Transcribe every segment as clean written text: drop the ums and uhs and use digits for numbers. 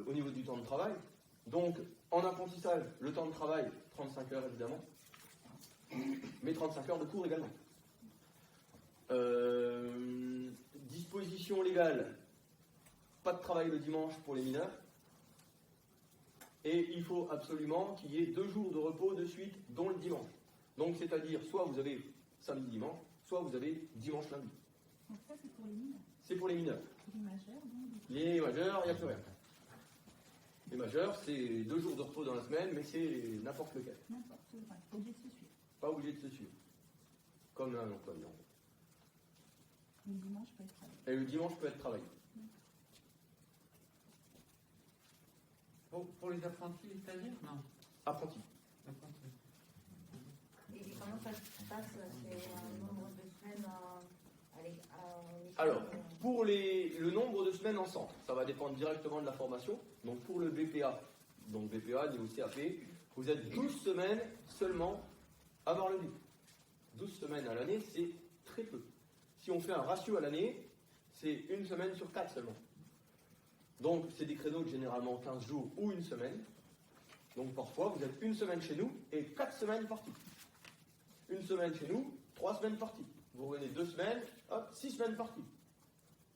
au niveau du temps de travail. Donc, en apprentissage, le temps de travail, 35 heures évidemment, mais 35 heures de cours également. Disposition légale, pas de travail le dimanche pour les mineurs. Et il faut absolument qu'il y ait 2 jours de repos de suite, dont le dimanche. Donc, c'est-à-dire, soit vous avez samedi-dimanche, soit vous avez dimanche-lundi. Donc ça, c'est pour les mineurs. C'est pour les mineurs. Les majeurs, donc. Les majeurs, il n'y a plus rien. Les majeurs, c'est 2 jours de repos dans la semaine, mais c'est n'importe lequel. N'importe quoi. Pas obligé de se suivre. Pas obligé de se suivre. Comme un employé. Le dimanche peut être travaillé. Et le dimanche peut être travaillé. Pour les apprentis, c'est-à-dire non. Apprenti. Apprentis. Et comment ça se passe? C'est un nombre de semaines à l'école? Alors, pour le nombre de semaines en centre, ça va dépendre directement de la formation. Donc pour le BPA, donc BPA, niveau CAP, vous êtes 12 semaines seulement à Bar-le-Duc. 12 semaines à l'année, c'est très peu. Si on fait un ratio à l'année, c'est 1 semaine sur 4 seulement. Donc c'est des créneaux de généralement 15 jours ou 1 semaine. Donc parfois, vous êtes 1 semaine chez nous et 4 semaines parties. 1 semaine chez nous, 3 semaines parties. Vous revenez 2 semaines, hop, 6 semaines parties.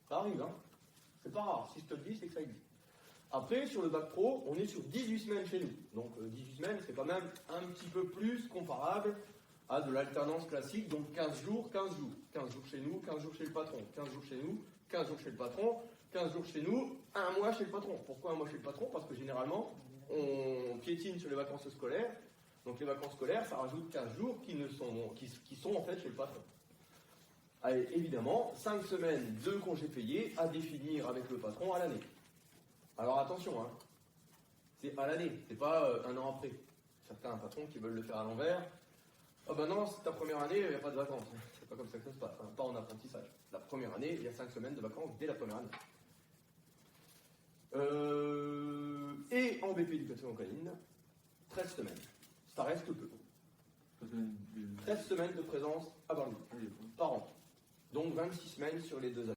Ça arrive, hein. C'est pas rare. Si je te le dis, c'est que ça existe. Après, sur le bac pro, on est sur 18 semaines chez nous. Donc 18 semaines, c'est quand même un petit peu plus comparable à de l'alternance classique. Donc 15 jours, 15 jours. 15 jours chez nous, 15 jours chez le patron. 15 jours chez nous, 15 jours chez le patron. 15 jours chez nous, 1 mois chez le patron. Pourquoi 1 mois chez le patron? Parce que généralement, on piétine sur les vacances scolaires. Donc les vacances scolaires, ça rajoute 15 jours qui sont en fait chez le patron. Allez, évidemment, 5 semaines de congés payés à définir avec le patron à l'année. Alors attention, hein, c'est à l'année, c'est pas 1 an après. Certains patrons qui veulent le faire à l'envers. Ah ben non, c'est ta première année, il n'y a pas de vacances. C'est pas comme ça que ça se passe, hein, pas en apprentissage. La première année, il y a 5 semaines de vacances dès la première année. Et en BP éducation canine, 13 semaines. Ça reste peu. 13 semaines de présence à Bar-le-Duc par an. Donc 26 semaines sur les 2 années.